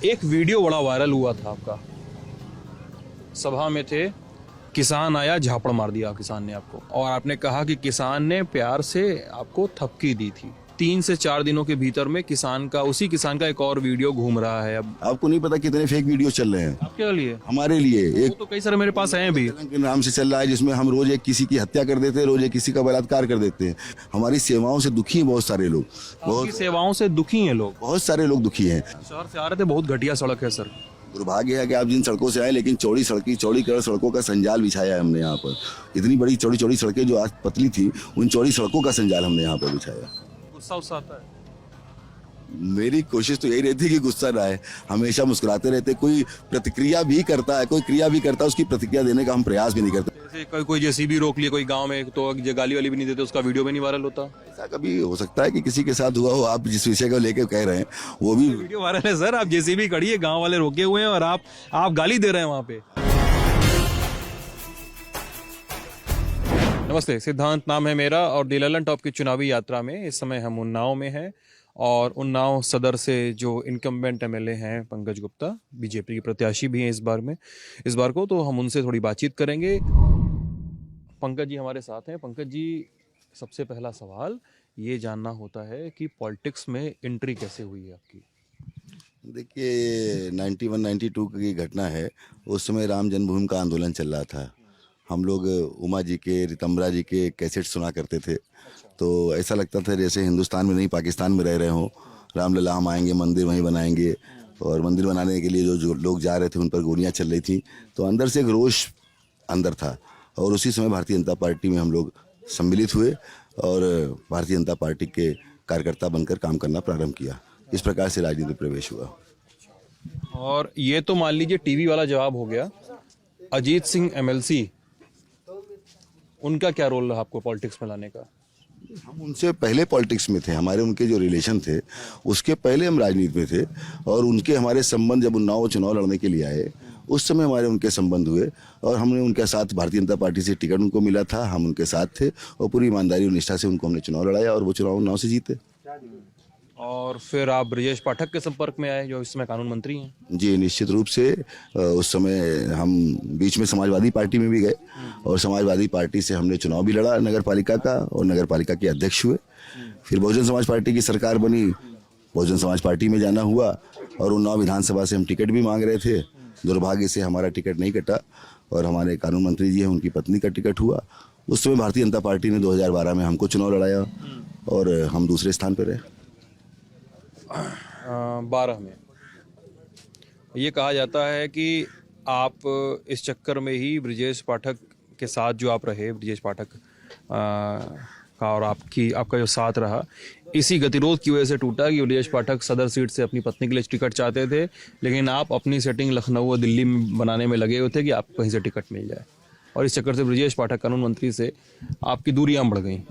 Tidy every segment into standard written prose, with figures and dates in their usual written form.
एक वीडियो बड़ा वायरल हुआ था आपका, सभा में थे, किसान आया झापड़ मार दिया किसान ने आपको, और आपने कहा कि किसान ने प्यार से आपको थपकी दी थी। 3 से 4 दिनों के भीतर में उसी किसान का एक और वीडियो घूम रहा है। अब आपको नहीं पता कितने फेक वीडियो चल रहे हैं आपके लिए? हमारे लिए एक तो कई सारे मेरे पास हैं भी के नाम से चल रहा है, जिसमें हम रोज एक किसी की हत्या कर देते हैं, रोज एक किसी का बलात्कार कर देते हैं। हमारी सेवाओं से दुखी हैं बहुत सारे लोग, आपकी सेवाओं से दुखी हैं लोग। बहुत सारे लोग दुखी हैं। शहर से आ रहे थे, बहुत घटिया सड़क है सर। दुर्भाग्य है कि आप जिन सड़कों से आए, लेकिन चौड़ी कड़क सड़कों का संजाल बिछाया है हमने यहाँ पर। इतनी बड़ी चौड़ी सड़कें जो आज पतली थी, उन चौड़ी सड़कों का संजाल हमने यहाँ पर बिछाया। गुस्सा आता है? मेरी कोशिश तो यही रहती है कि गुस्सा ना आए, हमेशा मुस्कुराते रहते। कोई प्रतिक्रिया भी करता है, कोई क्रिया भी करता है, उसकी प्रतिक्रिया देने का हम प्रयास भी नहीं करते। जैसे कोई जेसीबी रोक लिए कोई गांव में, तो गाली वाली भी नहीं देते, उसका वीडियो भी नहीं वायरल होता? ऐसा कभी हो सकता है कि किसी के साथ हुआ हो। आप जिस विषय को लेकर कह रहे हैं वो भी वीडियो वायरल है सर। आप जेसीबी खड़ी है, गांव वाले रोके हुए हैं और आप गाली दे रहे हैं वहां पे। नमस्ते, सिद्धांत नाम है मेरा और दी ललन टॉप की चुनावी यात्रा में इस समय हम उन्नाव में हैं। और उन्नाव सदर से जो इनकम्बेंट एमएलए हैं पंकज गुप्ता, बीजेपी के प्रत्याशी भी हैं इस बार को, तो हम उनसे थोड़ी बातचीत करेंगे। पंकज जी हमारे साथ हैं। पंकज जी, सबसे पहला सवाल ये जानना होता है कि पॉलिटिक्स में एंट्री कैसे हुई है आपकी? देखिए, 91-92 की घटना है। उस समय राम जन्मभूमि का आंदोलन चल रहा था। हम लोग उमा जी के, रितम्बरा जी के कैसेट सुना करते थे। तो ऐसा लगता था जैसे हिंदुस्तान में नहीं पाकिस्तान में रह रहे हों। रामलला हम आएंगे, मंदिर वहीं बनाएंगे, और मंदिर बनाने के लिए जो लोग जा रहे थे उन पर गोलियां चल रही थी। तो अंदर से एक रोष अंदर था, और उसी समय भारतीय जनता पार्टी में हम लोग सम्मिलित हुए और भारतीय जनता पार्टी के कार्यकर्ता बनकर काम करना प्रारंभ किया। इस प्रकार से राजनीति प्रवेश हुआ। और ये तो मान लीजिए टीवी वाला जवाब हो गया। अजीत सिंह एमएलसी, उनका क्या रोल रहा आपको पॉलिटिक्स में लाने का? हम उनसे पहले पॉलिटिक्स में थे। हमारे उनके जो रिलेशन थे उसके पहले हम राजनीति में थे, और उनके हमारे संबंध जब उन्नाव चुनाव लड़ने के लिए आए उस समय हमारे उनके संबंध हुए, और हमने उनके साथ भारतीय जनता पार्टी से टिकट उनको मिला था, हम उनके साथ थे, और पूरी ईमानदारी और निष्ठा से उनको हमने चुनाव लड़ाया और वो चुनाव उन्नाव से जीते। और फिर आप ब्रजेश पाठक के संपर्क में आए, जो इस समय कानून मंत्री हैं। जी, निश्चित रूप से। उस समय हम बीच में समाजवादी पार्टी में भी गए, और समाजवादी पार्टी से हमने चुनाव भी लड़ा नगर पालिका का, और नगर पालिका के अध्यक्ष हुए। फिर बहुजन समाज पार्टी की सरकार बनी, बहुजन समाज पार्टी में जाना हुआ, और उन्नाव विधानसभा से हम टिकट भी मांग रहे थे। दुर्भाग्य से हमारा टिकट नहीं कटा, और हमारे कानून मंत्री जी हैं उनकी पत्नी का टिकट हुआ। उस समय भारतीय जनता पार्टी ने 2012 में हमको चुनाव लड़ाया, और हम दूसरे स्थान पर रहे। 12 में ये कहा जाता है कि आप इस चक्कर में ही ब्रजेश पाठक के साथ जो आप रहे, ब्रजेश पाठक का और आपका जो साथ रहा, इसी गतिरोध की वजह से टूटा कि ब्रजेश पाठक सदर सीट से अपनी पत्नी के लिए टिकट चाहते थे, लेकिन आप अपनी सेटिंग लखनऊ और दिल्ली में बनाने में लगे हुए थे कि आपको कहीं से टिकट मिल जाए, और इस चक्कर से ब्रजेश पाठक कानून मंत्री से आपकी दूरियां बढ़ गई।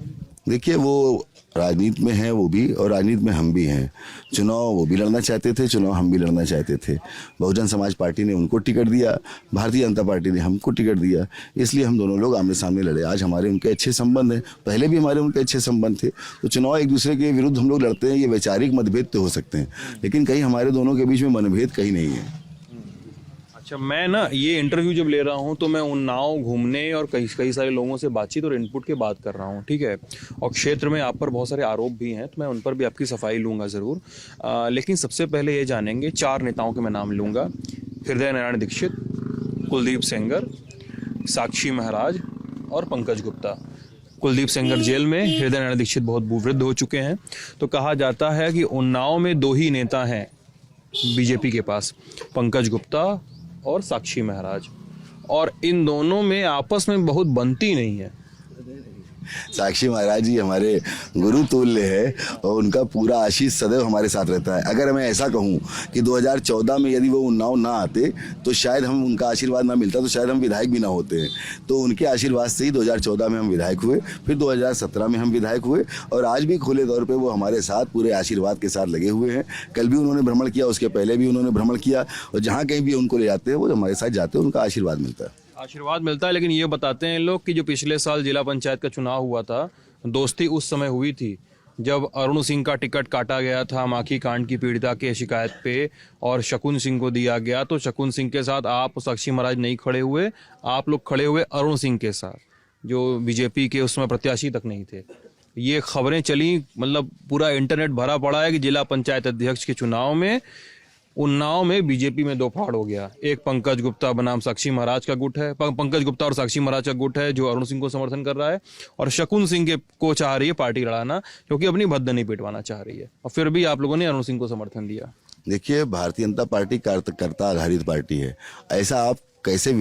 देखिए, वो राजनीति में है वो भी, और राजनीति में हम भी हैं। चुनाव वो भी लड़ना चाहते थे, चुनाव हम भी लड़ना चाहते थे। बहुजन समाज पार्टी ने उनको टिकट दिया, भारतीय जनता पार्टी ने हमको टिकट दिया, इसलिए हम दोनों लोग आमने सामने लड़े। आज हमारे उनके अच्छे संबंध हैं, पहले भी हमारे उनके अच्छे संबंध थे। तो चुनाव एक दूसरे के विरुद्ध हम लोग लड़ते हैं, ये वैचारिक मतभेद तो हो सकते हैं, लेकिन कहीं हमारे दोनों के बीच में मनभेद कहीं नहीं है। अच्छा, मैं ना ये इंटरव्यू जब ले रहा हूँ तो मैं उन्नाव घूमने और कई सारे लोगों से बातचीत और इनपुट के बात कर रहा हूँ, ठीक है, और क्षेत्र में आप पर बहुत सारे आरोप भी हैं, तो मैं उन पर भी आपकी सफाई लूँगा ज़रूर। लेकिन सबसे पहले ये जानेंगे, 4 नेताओं के मैं नाम लूँगा: हृदय नारायण दीक्षित, कुलदीप सेंगर, साक्षी महाराज और पंकज गुप्ता। कुलदीप सेंगर जेल में, हृदय नारायण दीक्षित बहुत वृद्ध हो चुके हैं। तो कहा जाता है कि उन्नाव में 2 ही नेता हैं बीजेपी के पास, पंकज गुप्ता और साक्षी महाराज, और इन दोनों में आपस में बहुत बनती नहीं है। साक्षी महाराज जी हमारे गुरु तुल्य है, और उनका पूरा आशीष सदैव हमारे साथ रहता है। अगर मैं ऐसा कहूं कि 2014 में यदि वो उन्नाव ना आते तो शायद हम उनका आशीर्वाद ना मिलता, तो शायद हम विधायक भी ना होते हैं। तो उनके आशीर्वाद से ही 2014 में हम विधायक हुए, फिर 2017 में हम विधायक हुए, और आज भी खुले तौर पर वो हमारे साथ पूरे आशीर्वाद के साथ लगे हुए हैं। कल भी उन्होंने भ्रमण किया, उसके पहले भी उन्होंने भ्रमण किया, और जहाँ कहीं भी उनको ले जाते हैं वो हमारे साथ जाते हैं, उनका आशीर्वाद मिलता है। लेकिन ये बताते हैं लोग कि जो पिछले साल जिला पंचायत का चुनाव हुआ था, दोस्ती उस समय हुई थी, जब अरुण सिंह का टिकट काटा गया था माखी कांड की पीड़िता के शिकायत पे और शकुन सिंह को दिया गया, तो शकुन सिंह के साथ आप साक्षी महाराज नहीं खड़े हुए, आप लोग खड़े हुए अरुण सिंह के साथ, जो बीजेपी के उसमें प्रत्याशी तक नहीं थे। ये खबरें चली, मतलब पूरा इंटरनेट भरा पड़ा है कि जिला पंचायत अध्यक्ष के चुनाव में उन्नाव में बीजेपी में दो फाड़ हो गया। एक पंकज गुप्ता बनाम साक्षी महाराज का गुट है, पंकज गुप्ता और साक्षी महाराज का गुट है जो अरुण सिंह को समर्थन कर रहा है, और शकुन सिंह के को चाह रही है पार्टी लड़ाना, क्योंकि अपनी भद्द नहीं पिटवाना चाह रही है। और फिर भी आप लोगों ने अरुण सिंह को समर्थन दिया। देखिए, भारतीय जनता पार्टी कार्यकर्ता आधारित पार्टी है। ऐसा आप कैसे